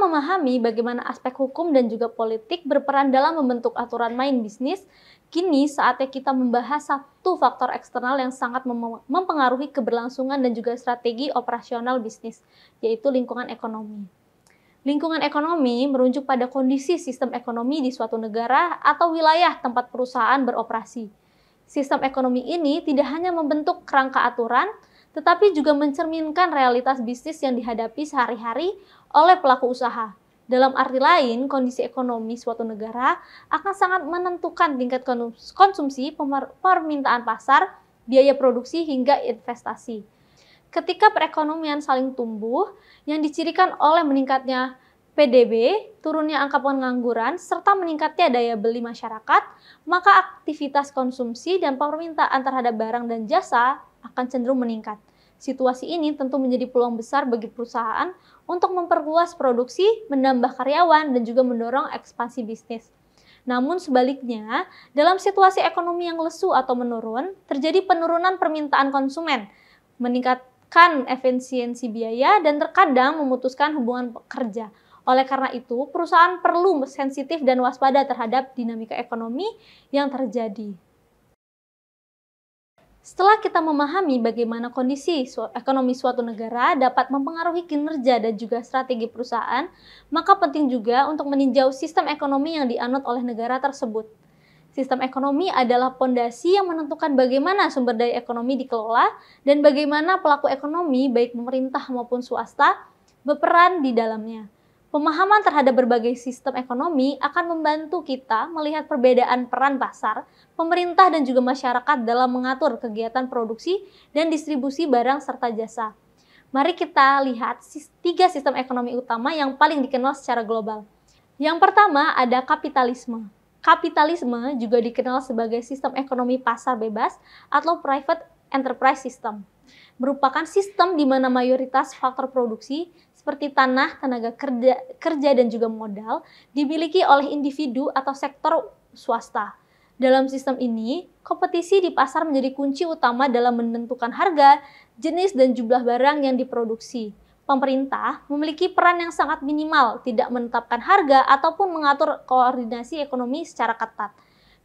memahami bagaimana aspek hukum dan juga politik berperan dalam membentuk aturan main bisnis, kini saatnya kita membahas satu faktor eksternal yang sangat mempengaruhi keberlangsungan dan juga strategi operasional bisnis, yaitu lingkungan ekonomi. Lingkungan ekonomi merujuk pada kondisi sistem ekonomi di suatu negara atau wilayah tempat perusahaan beroperasi. Sistem ekonomi ini tidak hanya membentuk kerangka aturan, tetapi juga mencerminkan realitas bisnis yang dihadapi sehari-hari oleh pelaku usaha. Dalam arti lain, kondisi ekonomi suatu negara akan sangat menentukan tingkat konsumsi, permintaan pasar, biaya produksi, hingga investasi. Ketika perekonomian saling tumbuh, yang dicirikan oleh meningkatnya PDB, turunnya angka pengangguran, serta meningkatnya daya beli masyarakat, maka aktivitas konsumsi dan permintaan terhadap barang dan jasa akan cenderung meningkat. Situasi ini tentu menjadi peluang besar bagi perusahaan untuk memperluas produksi, menambah karyawan, dan juga mendorong ekspansi bisnis. Namun sebaliknya, dalam situasi ekonomi yang lesu atau menurun, terjadi penurunan permintaan konsumen, meningkatkan efisiensi biaya, dan terkadang memutuskan hubungan kerja. Oleh karena itu, perusahaan perlu sensitif dan waspada terhadap dinamika ekonomi yang terjadi. Setelah kita memahami bagaimana kondisi ekonomi suatu negara dapat mempengaruhi kinerja dan juga strategi perusahaan, maka penting juga untuk meninjau sistem ekonomi yang dianut oleh negara tersebut. Sistem ekonomi adalah pondasi yang menentukan bagaimana sumber daya ekonomi dikelola dan bagaimana pelaku ekonomi, baik pemerintah maupun swasta, berperan di dalamnya. Pemahaman terhadap berbagai sistem ekonomi akan membantu kita melihat perbedaan peran pasar, pemerintah, dan juga masyarakat dalam mengatur kegiatan produksi dan distribusi barang serta jasa. Mari kita lihat 3 sistem ekonomi utama yang paling dikenal secara global. Yang pertama ada kapitalisme. Kapitalisme juga dikenal sebagai sistem ekonomi pasar bebas atau private enterprise system. Merupakan sistem di mana mayoritas faktor produksi seperti tanah, tenaga kerja, dan juga modal dimiliki oleh individu atau sektor swasta. Dalam sistem ini, kompetisi di pasar menjadi kunci utama dalam menentukan harga, jenis, dan jumlah barang yang diproduksi. Pemerintah memiliki peran yang sangat minimal, tidak menetapkan harga ataupun mengatur koordinasi ekonomi secara ketat.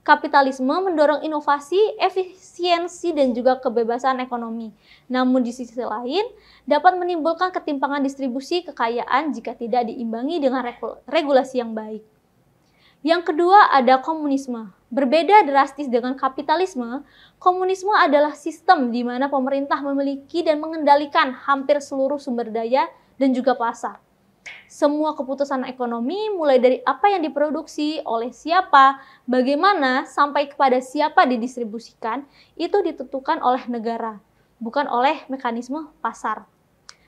Kapitalisme mendorong inovasi, efisiensi, dan juga kebebasan ekonomi. Namun di sisi lain, dapat menimbulkan ketimpangan distribusi kekayaan jika tidak diimbangi dengan regulasi yang baik. Yang kedua ada komunisme. Berbeda drastis dengan kapitalisme, komunisme adalah sistem di mana pemerintah memiliki dan mengendalikan hampir seluruh sumber daya dan juga pasar. Semua keputusan ekonomi, mulai dari apa yang diproduksi, oleh siapa, bagaimana, sampai kepada siapa didistribusikan, itu ditentukan oleh negara, bukan oleh mekanisme pasar.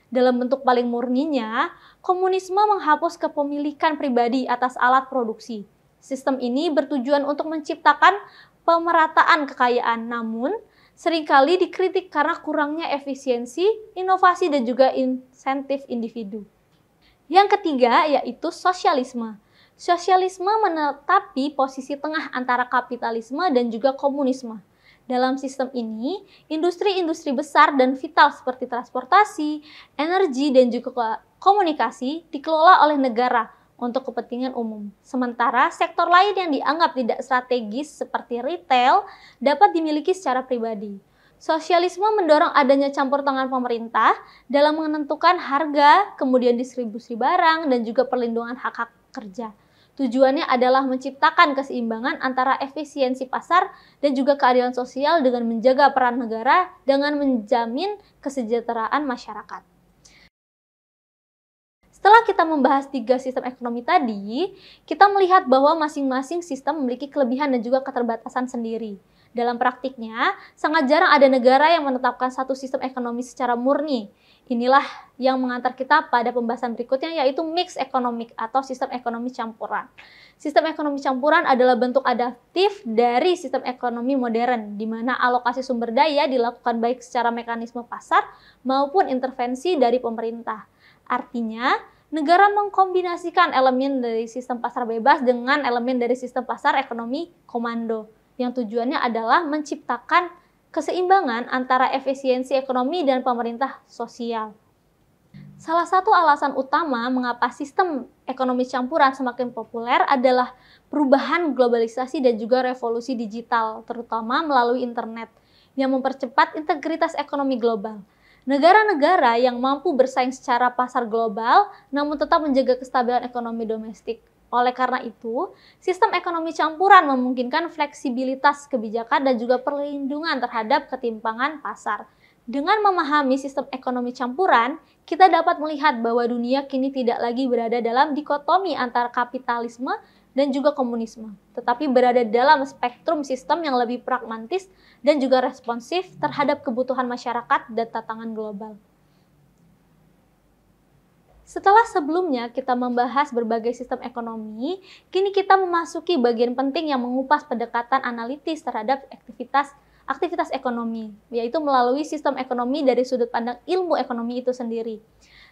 Dalam bentuk paling murninya, komunisme menghapus kepemilikan pribadi atas alat produksi. Sistem ini bertujuan untuk menciptakan pemerataan kekayaan, namun seringkali dikritik karena kurangnya efisiensi, inovasi, dan juga insentif individu. Yang ketiga yaitu sosialisme. Sosialisme menetapi posisi tengah antara kapitalisme dan juga komunisme. Dalam sistem ini, industri-industri besar dan vital seperti transportasi, energi, dan juga komunikasi dikelola oleh negara untuk kepentingan umum. Sementara sektor lain yang dianggap tidak strategis seperti retail dapat dimiliki secara pribadi. Sosialisme mendorong adanya campur tangan pemerintah dalam menentukan harga, kemudian distribusi barang, dan juga perlindungan hak-hak kerja. Tujuannya adalah menciptakan keseimbangan antara efisiensi pasar dan juga keadilan sosial dengan menjaga peran negara dengan menjamin kesejahteraan masyarakat. Setelah kita membahas 3 sistem ekonomi tadi, kita melihat bahwa masing-masing sistem memiliki kelebihan dan juga keterbatasan sendiri. Dalam praktiknya, sangat jarang ada negara yang menetapkan satu sistem ekonomi secara murni. Inilah yang mengantar kita pada pembahasan berikutnya, yaitu mix economic atau sistem ekonomi campuran. Sistem ekonomi campuran adalah bentuk adaptif dari sistem ekonomi modern, di mana alokasi sumber daya dilakukan baik secara mekanisme pasar maupun intervensi dari pemerintah. Artinya, negara mengkombinasikan elemen dari sistem pasar bebas dengan elemen dari sistem pasar ekonomi komando, yang tujuannya adalah menciptakan keseimbangan antara efisiensi ekonomi dan pemerintah sosial. Salah satu alasan utama mengapa sistem ekonomi campuran semakin populer adalah perubahan globalisasi dan juga revolusi digital, terutama melalui internet, yang mempercepat integritas ekonomi global. Negara-negara yang mampu bersaing secara pasar global, namun tetap menjaga kestabilan ekonomi domestik. Oleh karena itu, sistem ekonomi campuran memungkinkan fleksibilitas kebijakan dan juga perlindungan terhadap ketimpangan pasar. Dengan memahami sistem ekonomi campuran, kita dapat melihat bahwa dunia kini tidak lagi berada dalam dikotomi antara kapitalisme dan juga komunisme, tetapi berada dalam spektrum sistem yang lebih pragmatis dan juga responsif terhadap kebutuhan masyarakat dan tantangan global. Setelah sebelumnya kita membahas berbagai sistem ekonomi, kini kita memasuki bagian penting yang mengupas pendekatan analitis terhadap aktivitas ekonomi, yaitu melalui sistem ekonomi dari sudut pandang ilmu ekonomi itu sendiri.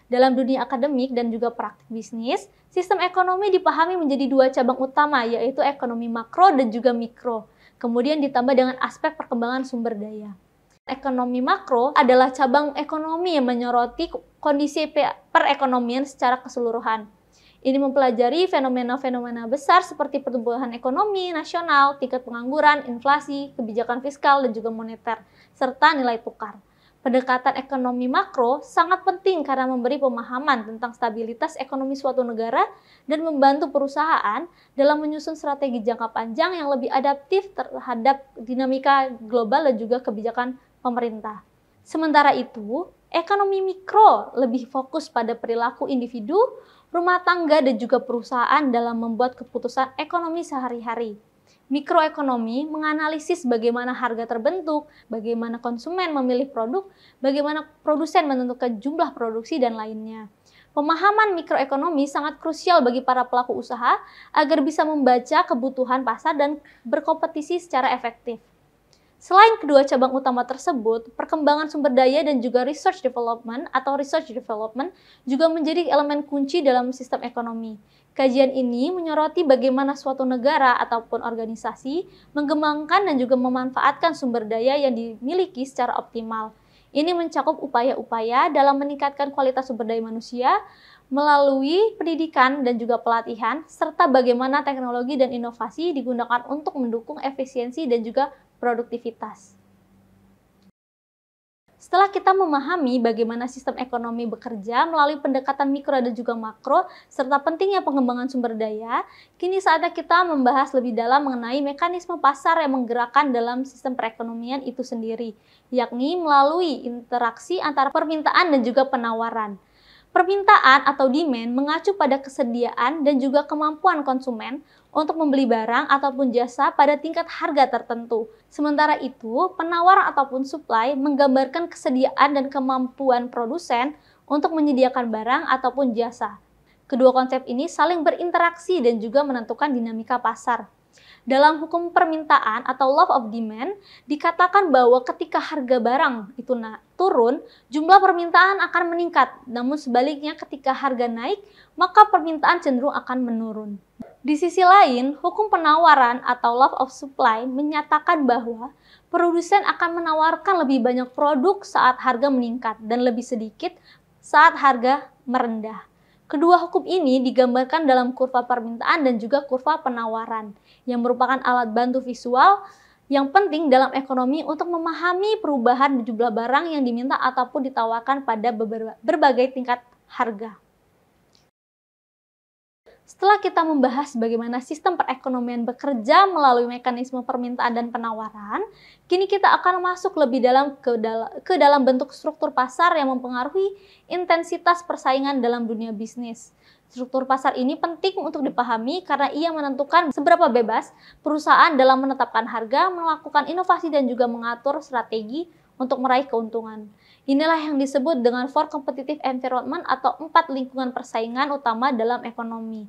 Dalam dunia akademik dan juga praktik bisnis, sistem ekonomi dipahami menjadi dua cabang utama, yaitu ekonomi makro dan juga mikro. Kemudian ditambah dengan aspek perkembangan sumber daya. Ekonomi makro adalah cabang ekonomi yang menyoroti kondisi perekonomian secara keseluruhan. Ini mempelajari fenomena-fenomena besar seperti pertumbuhan ekonomi nasional, tingkat pengangguran, inflasi, kebijakan fiskal, dan juga moneter, serta nilai tukar. Pendekatan ekonomi makro sangat penting karena memberi pemahaman tentang stabilitas ekonomi suatu negara dan membantu perusahaan dalam menyusun strategi jangka panjang yang lebih adaptif terhadap dinamika global dan juga kebijakan pemerintah. Sementara itu, ekonomi mikro lebih fokus pada perilaku individu, rumah tangga, dan juga perusahaan dalam membuat keputusan ekonomi sehari-hari. Mikroekonomi menganalisis bagaimana harga terbentuk, bagaimana konsumen memilih produk, bagaimana produsen menentukan jumlah produksi, dan lainnya. Pemahaman mikroekonomi sangat krusial bagi para pelaku usaha agar bisa membaca kebutuhan pasar dan berkompetisi secara efektif. Selain kedua cabang utama tersebut, perkembangan sumber daya dan juga research development juga menjadi elemen kunci dalam sistem ekonomi. Kajian ini menyoroti bagaimana suatu negara ataupun organisasi mengembangkan dan juga memanfaatkan sumber daya yang dimiliki secara optimal. Ini mencakup upaya-upaya dalam meningkatkan kualitas sumber daya manusia melalui pendidikan dan juga pelatihan, serta bagaimana teknologi dan inovasi digunakan untuk mendukung efisiensi dan juga produktivitas. Setelah kita memahami bagaimana sistem ekonomi bekerja melalui pendekatan mikro dan juga makro, serta pentingnya pengembangan sumber daya, kini saatnya kita membahas lebih dalam mengenai mekanisme pasar yang menggerakkan dalam sistem perekonomian itu sendiri, yakni melalui interaksi antara permintaan dan juga penawaran. Permintaan atau demand mengacu pada kesediaan dan juga kemampuan konsumen untuk membeli barang ataupun jasa pada tingkat harga tertentu. Sementara itu, penawaran ataupun supply menggambarkan kesediaan dan kemampuan produsen untuk menyediakan barang ataupun jasa. Kedua konsep ini saling berinteraksi dan juga menentukan dinamika pasar. Dalam hukum permintaan atau law of demand, dikatakan bahwa ketika harga barang itu turun, jumlah permintaan akan meningkat. Namun sebaliknya ketika harga naik, maka permintaan cenderung akan menurun. Di sisi lain, hukum penawaran atau law of supply menyatakan bahwa produsen akan menawarkan lebih banyak produk saat harga meningkat dan lebih sedikit saat harga merendah. Kedua hukum ini digambarkan dalam kurva permintaan dan juga kurva penawaran, yang merupakan alat bantu visual yang penting dalam ekonomi untuk memahami perubahan jumlah barang yang diminta ataupun ditawarkan pada berbagai tingkat harga. Setelah kita membahas bagaimana sistem perekonomian bekerja melalui mekanisme permintaan dan penawaran, kini kita akan masuk lebih dalam ke dalam bentuk struktur pasar yang mempengaruhi intensitas persaingan dalam dunia bisnis. Struktur pasar ini penting untuk dipahami karena ia menentukan seberapa bebas perusahaan dalam menetapkan harga, melakukan inovasi, dan juga mengatur strategi untuk meraih keuntungan. Inilah yang disebut dengan four competitive environment atau 4 lingkungan persaingan utama dalam ekonomi.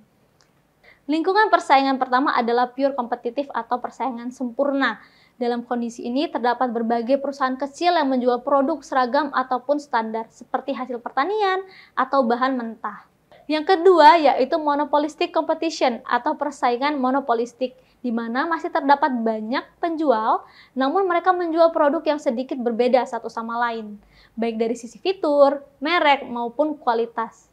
Lingkungan persaingan pertama adalah pure kompetitif atau persaingan sempurna. Dalam kondisi ini terdapat berbagai perusahaan kecil yang menjual produk seragam ataupun standar seperti hasil pertanian atau bahan mentah. Yang kedua yaitu monopolistic competition atau persaingan monopolistik, di mana masih terdapat banyak penjual, namun mereka menjual produk yang sedikit berbeda satu sama lain. baik dari sisi fitur, merek, maupun kualitas.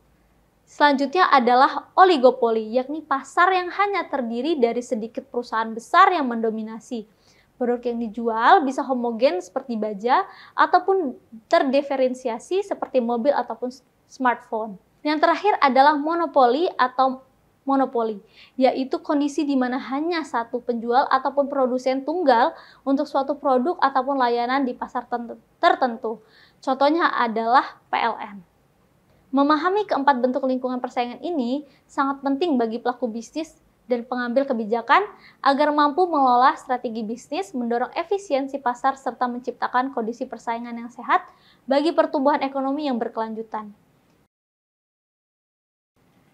Selanjutnya adalah oligopoli, yakni pasar yang hanya terdiri dari sedikit perusahaan besar yang mendominasi. Produk yang dijual bisa homogen seperti baja ataupun terdiferensiasi seperti mobil ataupun smartphone. Yang terakhir adalah monopoli atau monopoli, yaitu kondisi di mana hanya satu penjual ataupun produsen tunggal untuk suatu produk ataupun layanan di pasar tertentu. Contohnya adalah PLN. Memahami keempat bentuk lingkungan persaingan ini sangat penting bagi pelaku bisnis dan pengambil kebijakan agar mampu mengelola strategi bisnis, mendorong efisiensi pasar, serta menciptakan kondisi persaingan yang sehat bagi pertumbuhan ekonomi yang berkelanjutan.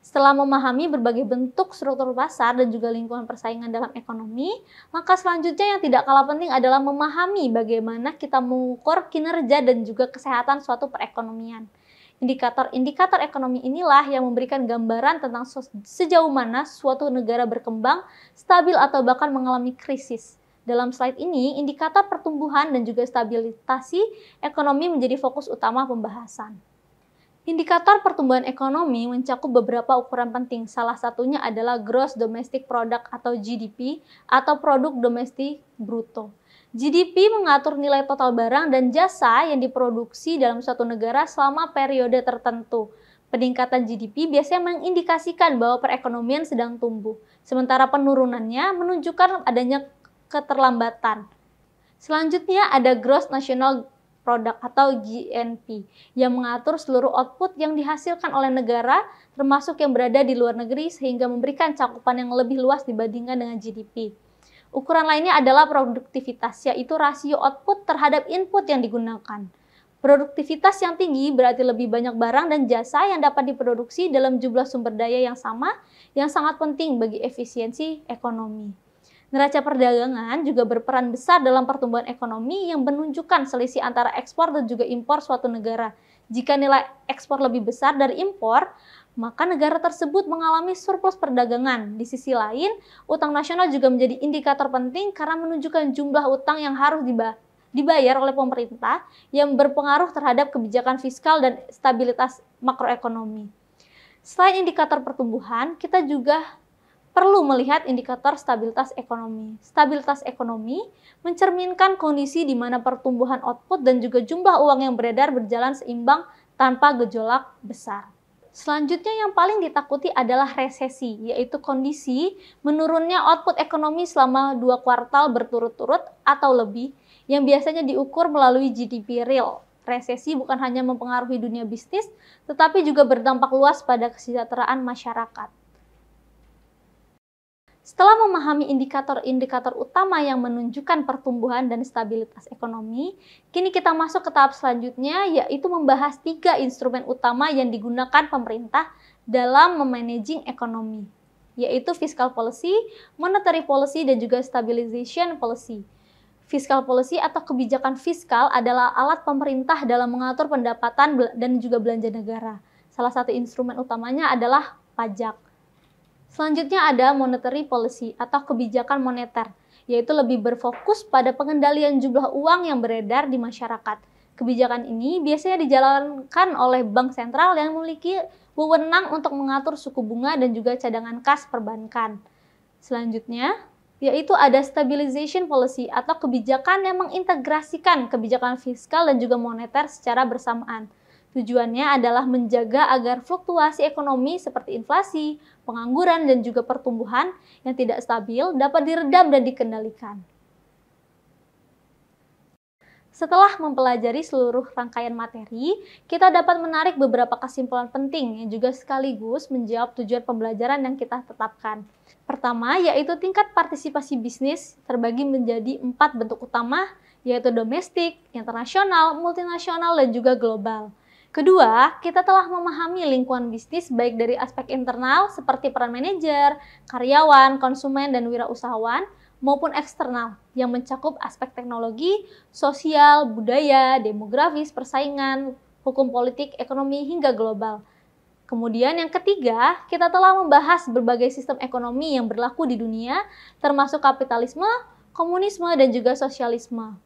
Setelah memahami berbagai bentuk struktur pasar dan juga lingkungan persaingan dalam ekonomi, maka selanjutnya yang tidak kalah penting adalah memahami bagaimana kita mengukur kinerja dan juga kesehatan suatu perekonomian. Indikator-indikator ekonomi inilah yang memberikan gambaran tentang sejauh mana suatu negara berkembang, stabil atau bahkan mengalami krisis. Dalam slide ini, indikator pertumbuhan dan juga stabilisasi ekonomi menjadi fokus utama pembahasan. Indikator pertumbuhan ekonomi mencakup beberapa ukuran penting. Salah satunya adalah Gross Domestic Product atau GDP atau Produk Domestik Bruto. GDP mengatur nilai total barang dan jasa yang diproduksi dalam suatu negara selama periode tertentu. Peningkatan GDP biasanya mengindikasikan bahwa perekonomian sedang tumbuh, sementara penurunannya menunjukkan adanya keterlambatan. Selanjutnya ada Gross National Product atau GNP yang mengatur seluruh output yang dihasilkan oleh negara termasuk yang berada di luar negeri sehingga memberikan cakupan yang lebih luas dibandingkan dengan GDP. Ukuran lainnya adalah produktivitas, yaitu rasio output terhadap input yang digunakan. Produktivitas yang tinggi berarti lebih banyak barang dan jasa yang dapat diproduksi dalam jumlah sumber daya yang sama, yang sangat penting bagi efisiensi ekonomi. Neraca perdagangan juga berperan besar dalam pertumbuhan ekonomi yang menunjukkan selisih antara ekspor dan juga impor suatu negara. Jika nilai ekspor lebih besar dari impor, maka negara tersebut mengalami surplus perdagangan. Di sisi lain, utang nasional juga menjadi indikator penting karena menunjukkan jumlah utang yang harus dibayar oleh pemerintah yang berpengaruh terhadap kebijakan fiskal dan stabilitas makroekonomi. Selain indikator pertumbuhan, kita juga perlu melihat indikator stabilitas ekonomi. Stabilitas ekonomi mencerminkan kondisi di mana pertumbuhan output dan juga jumlah uang yang beredar berjalan seimbang tanpa gejolak besar. Selanjutnya yang paling ditakuti adalah resesi, yaitu kondisi menurunnya output ekonomi selama 2 kuartal berturut-turut atau lebih, yang biasanya diukur melalui GDP real. Resesi bukan hanya mempengaruhi dunia bisnis, tetapi juga berdampak luas pada kesejahteraan masyarakat. Setelah memahami indikator-indikator utama yang menunjukkan pertumbuhan dan stabilitas ekonomi, kini kita masuk ke tahap selanjutnya, yaitu membahas 3 instrumen utama yang digunakan pemerintah dalam memanaging ekonomi, yaitu fiscal policy, monetary policy, dan juga stabilization policy. Fiscal policy atau kebijakan fiskal adalah alat pemerintah dalam mengatur pendapatan dan juga belanja negara. Salah satu instrumen utamanya adalah pajak. Selanjutnya ada monetary policy atau kebijakan moneter, yaitu lebih berfokus pada pengendalian jumlah uang yang beredar di masyarakat. Kebijakan ini biasanya dijalankan oleh bank sentral yang memiliki wewenang untuk mengatur suku bunga dan juga cadangan kas perbankan. Selanjutnya, yaitu ada stabilization policy atau kebijakan yang mengintegrasikan kebijakan fiskal dan juga moneter secara bersamaan. Tujuannya adalah menjaga agar fluktuasi ekonomi seperti inflasi, pengangguran, dan juga pertumbuhan yang tidak stabil dapat diredam dan dikendalikan. Setelah mempelajari seluruh rangkaian materi, kita dapat menarik beberapa kesimpulan penting yang juga sekaligus menjawab tujuan pembelajaran yang kita tetapkan. Pertama, yaitu tingkat partisipasi bisnis terbagi menjadi 4 bentuk utama, yaitu domestik, internasional, multinasional, dan juga global. Kedua, kita telah memahami lingkungan bisnis baik dari aspek internal seperti peran manajer, karyawan, konsumen, dan wirausahawan, maupun eksternal yang mencakup aspek teknologi, sosial, budaya, demografis, persaingan, hukum politik, ekonomi, hingga global. Kemudian yang ketiga, kita telah membahas berbagai sistem ekonomi yang berlaku di dunia, termasuk kapitalisme, komunisme, dan juga sosialisme.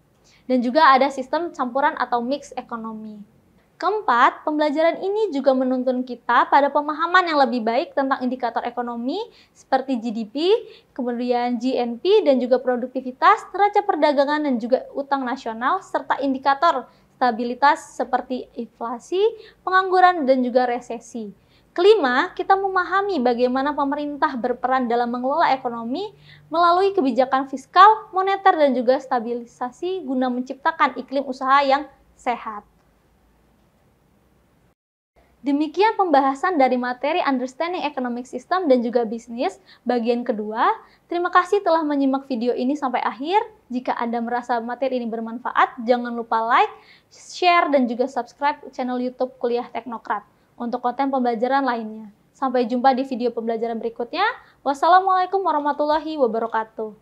Dan juga ada sistem campuran atau mix ekonomi. Keempat, pembelajaran ini juga menuntun kita pada pemahaman yang lebih baik tentang indikator ekonomi seperti GDP, kemudian GNP, dan juga produktivitas, neraca perdagangan, dan juga utang nasional, serta indikator stabilitas seperti inflasi, pengangguran, dan juga resesi. Kelima, kita memahami bagaimana pemerintah berperan dalam mengelola ekonomi melalui kebijakan fiskal, moneter, dan juga stabilisasi guna menciptakan iklim usaha yang sehat. Demikian pembahasan dari materi Understanding Economic System dan juga Bisnis bagian kedua. Terima kasih telah menyimak video ini sampai akhir. Jika Anda merasa materi ini bermanfaat, jangan lupa like, share, dan juga subscribe channel YouTube Kuliah Teknokrat untuk konten pembelajaran lainnya. Sampai jumpa di video pembelajaran berikutnya. Wassalamualaikum warahmatullahi wabarakatuh.